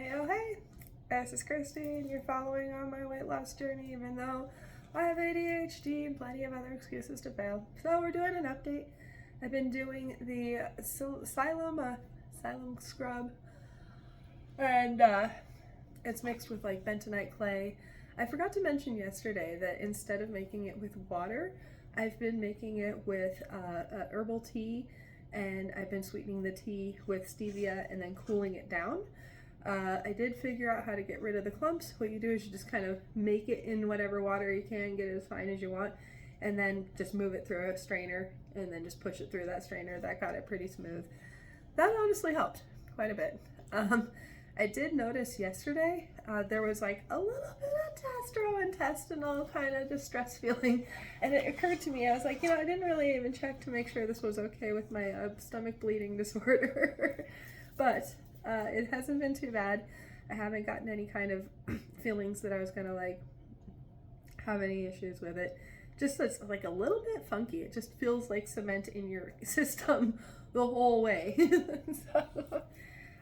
Hey, oh hey, this is Christy, and you're following on my weight loss journey, even though I have ADHD and plenty of other excuses to fail. So we're doing an update. I've been doing the Xylem scrub, and it's mixed with like bentonite clay. I forgot to mention yesterday that instead of making it with water, I've been making it with herbal tea, and I've been sweetening the tea with stevia and then cooling it down. I did figure out how to get rid of the clumps. What you do is you just kind of make it in whatever water you can, get it as fine as you want, and then just move it through a strainer and then just push it through that strainer. That got it pretty smooth. That honestly helped quite a bit. I did notice yesterday there was like a little bit of gastrointestinal kind of distress feeling, and it occurred to me, I was like, I didn't really even check to make sure this was okay with my stomach bleeding disorder. But it hasn't been too bad. I haven't gotten any kind of feelings that I was gonna like have any issues with it. Just it's like a little bit funky. It just feels like cement in your system the whole way. So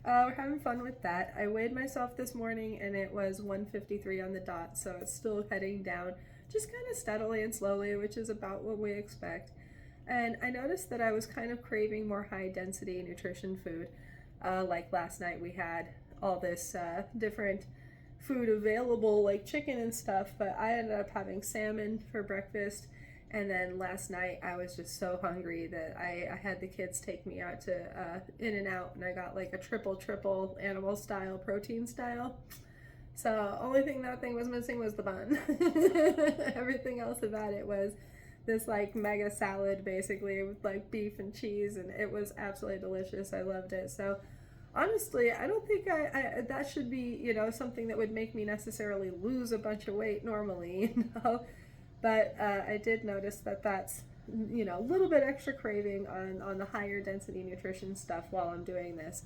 we're having fun with that. I weighed myself this morning and it was 153 on the dot, so it's still heading down just kind of steadily and slowly, which is about what we expect. And I noticed that I was kind of craving more high density nutrition food. Like last night we had all this different food available, like chicken and stuff, but I ended up having salmon for breakfast. And then last night I was just so hungry that I had the kids take me out to In-N-Out, and I got like a triple animal style, protein style. So only thing that thing was missing was the bun. Everything else about it was this like mega salad basically with like beef and cheese, and it was absolutely delicious. I loved it. So honestly, I don't think I that should be, something that would make me necessarily lose a bunch of weight normally, But I did notice that that's, a little bit extra craving on the higher density nutrition stuff while I'm doing this.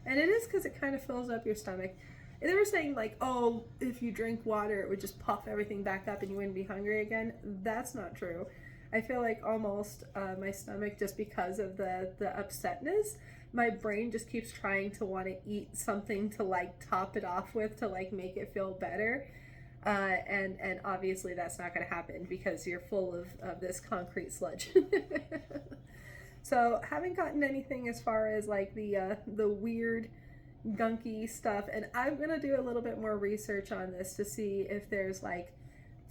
And it is because it kind of fills up your stomach. And they were saying like, oh, if you drink water, it would just puff everything back up and you wouldn't be hungry again. That's not true. I feel like almost my stomach, just because of the upsetness, my brain just keeps trying to want to eat something to like top it off with, to like make it feel better. And obviously that's not going to happen because you're full of this concrete sludge. So haven't gotten anything as far as like the weird gunky stuff, and I'm going to do a little bit more research on this to see if there's like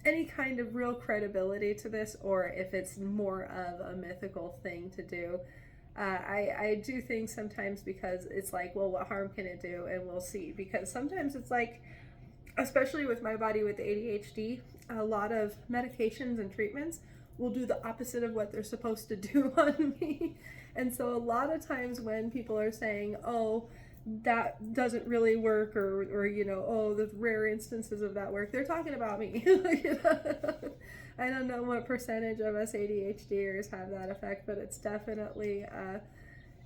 any kind of real credibility to this, or if it's more of a mythical thing to do. I do think sometimes, because it's like, well, what harm can it do? And we'll see, because sometimes it's like, especially with my body with ADHD, a lot of medications and treatments will do the opposite of what they're supposed to do on me. And so a lot of times when people are saying, oh, that doesn't really work, or oh, the rare instances of that work, they're talking about me. I don't know what percentage of us ADHDers have that effect, but it's definitely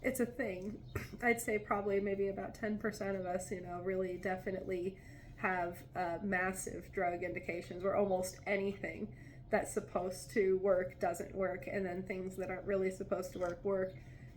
it's a thing. I'd say probably maybe about 10% of us, really definitely have massive drug indications, where almost anything that's supposed to work doesn't work, and then things that aren't really supposed to work.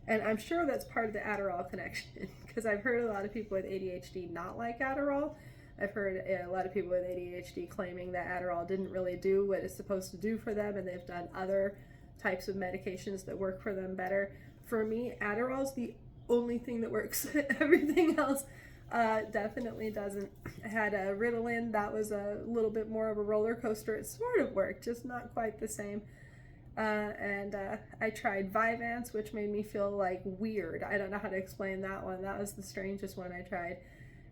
And I'm sure that's part of the Adderall connection, because I've heard a lot of people with ADHD not like Adderall. I've heard a lot of people with ADHD claiming that Adderall didn't really do what it's supposed to do for them, and they've done other types of medications that work for them better. For me, Adderall's the only thing that works. Everything else definitely doesn't. I had a Ritalin that was a little bit more of a roller coaster. It sort of worked, just not quite the same. And I tried Vyvanse, which made me feel like weird. I don't know how to explain that one. That was the strangest one I tried.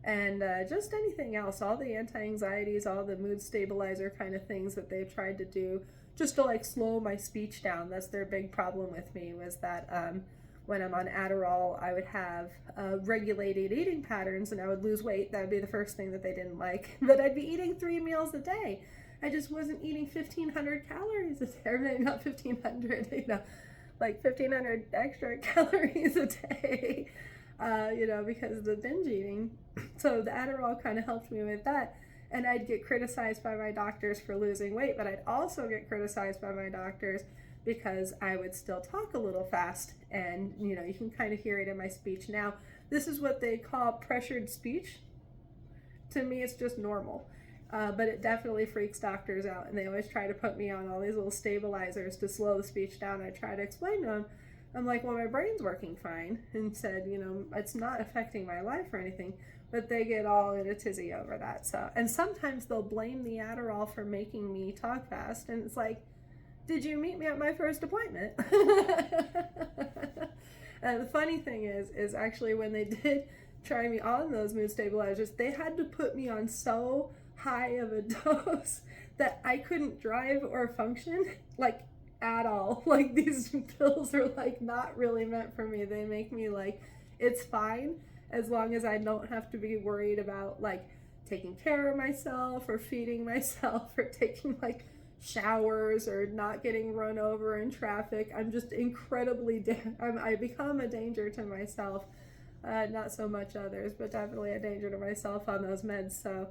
And just anything else, all the anti-anxieties, all the mood stabilizer kind of things that they've tried to do just to like slow my speech down. That's their big problem with me, was that when I'm on Adderall, I would have regulated eating patterns and I would lose weight. That would be the first thing that they didn't like. But I'd be eating 3 meals a day. I just wasn't eating 1,500 calories a day, or maybe not 1,500, like 1,500 extra calories a day, because of the binge eating. So the Adderall kind of helped me with that. And I'd get criticized by my doctors for losing weight, but I'd also get criticized by my doctors because I would still talk a little fast. And, you can kind of hear it in my speech now. This is what they call pressured speech. To me, it's just normal. But it definitely freaks doctors out, and they always try to put me on all these little stabilizers to slow the speech down. I try to explain to them, I'm like, well, my brain's working fine, and said, it's not affecting my life or anything, but they get all in a tizzy over that. So, and sometimes they'll blame the Adderall for making me talk fast, and it's like, did you meet me at my first appointment? And the funny thing is actually when they did try me on those mood stabilizers, they had to put me on so high of a dose that I couldn't drive or function like at all. Like these pills are like not really meant for me. They make me like, it's fine as long as I don't have to be worried about like taking care of myself or feeding myself or taking like showers or not getting run over in traffic. I'm just incredibly I become a danger to myself, not so much others, but definitely a danger to myself on those meds. So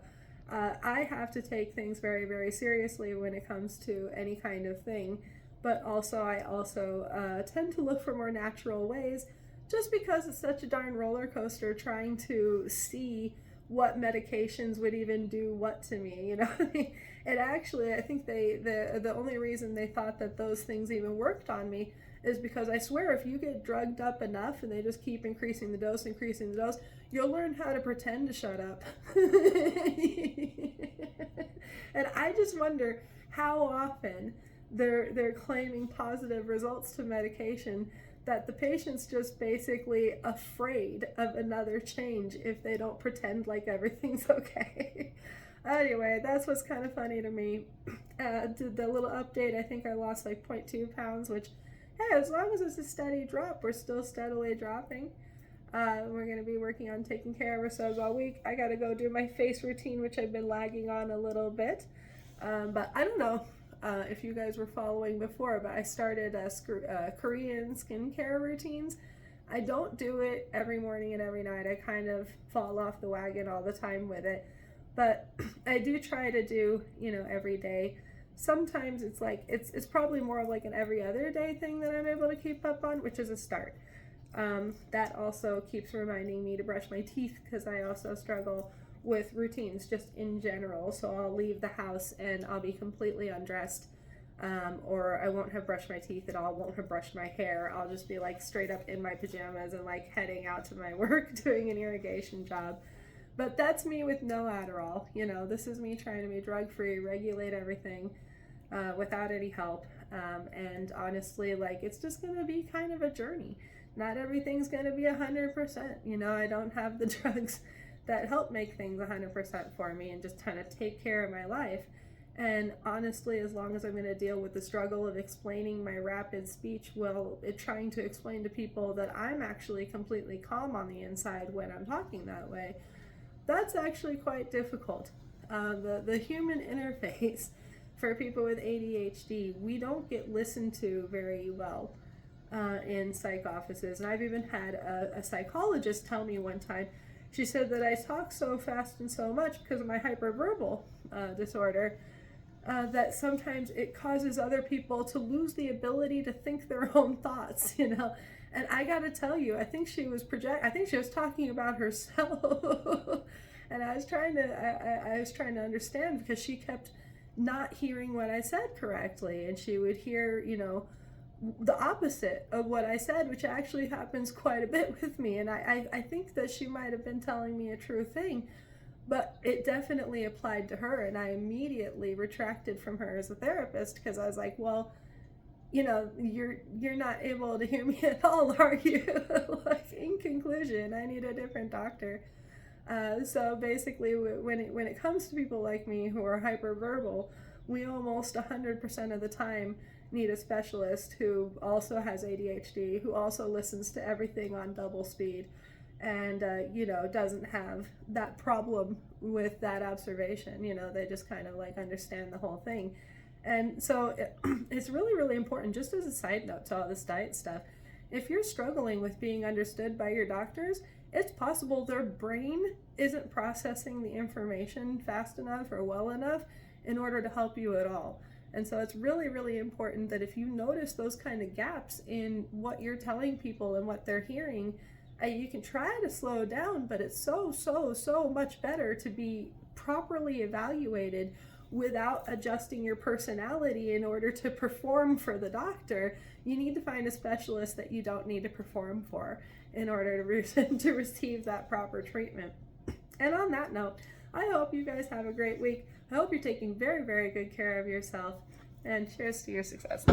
I have to take things very, very seriously when it comes to any kind of thing, but I also tend to look for more natural ways, just because it's such a darn roller coaster trying to see what medications would even do what to me, It actually, I think the only reason they thought that those things even worked on me is because I swear if you get drugged up enough and they just keep increasing the dose, you'll learn how to pretend to shut up. And I just wonder how often they're claiming positive results to medication that the patient's just basically afraid of another change if they don't pretend like everything's okay. Anyway, that's what's kind of funny to me. Did the little update, I think I lost like 0.2 pounds, which, hey, as long as it's a steady drop, we're still steadily dropping. We're going to be working on taking care of ourselves all week. I got to go do my face routine, which I've been lagging on a little bit. But I don't know if you guys were following before, but I started Korean skincare routines. I don't do it every morning and every night. I kind of fall off the wagon all the time with it. But I do try to do, every day. Sometimes it's like, it's probably more of like an every other day thing that I'm able to keep up on, which is a start. That also keeps reminding me to brush my teeth, because I also struggle with routines just in general. So I'll leave the house and I'll be completely undressed, or I won't have brushed my teeth at all, won't have brushed my hair. I'll just be like straight up in my pajamas and like heading out to my work doing an irrigation job. But that's me with no Adderall. This is me trying to be drug-free, regulate everything without any help. And honestly, like, it's just going to be kind of a journey. Not everything's going to be 100%. I don't have the drugs that help make things 100% for me and just kind of take care of my life. And honestly, as long as I'm going to deal with the struggle of explaining my rapid speech, trying to explain to people that I'm actually completely calm on the inside when I'm talking that way, that's actually quite difficult. The human interface for people with ADHD, we don't get listened to very well in psych offices. And I've even had a psychologist tell me one time, she said that I talk so fast and so much because of my hyperverbal disorder, that sometimes it causes other people to lose the ability to think their own thoughts, And I gotta tell you, I think she was talking about herself. And I was trying to understand, because she kept not hearing what I said correctly, and she would hear, the opposite of what I said, which actually happens quite a bit with me. And I think that she might have been telling me a true thing, but it definitely applied to her, and I immediately retracted from her as a therapist, because I was like, well, you're not able to hear me at all, are you? Like, in conclusion, I need a different doctor. So basically, when it comes to people like me who are hyperverbal, we almost 100% of the time need a specialist who also has ADHD, who also listens to everything on double speed, and doesn't have that problem with that observation. They just kind of like understand the whole thing. And so it's really, really important, just as a side note to all this diet stuff, if you're struggling with being understood by your doctors, it's possible their brain isn't processing the information fast enough or well enough in order to help you at all. And so it's really, really important that if you notice those kind of gaps in what you're telling people and what they're hearing, You can try to slow down, but it's so much better to be properly evaluated without adjusting your personality in order to perform for the doctor. You need to find a specialist that you don't need to perform for in order to receive that proper treatment. And on that note, I hope you guys have a great week. I hope you're taking very, very good care of yourself, and cheers to your success.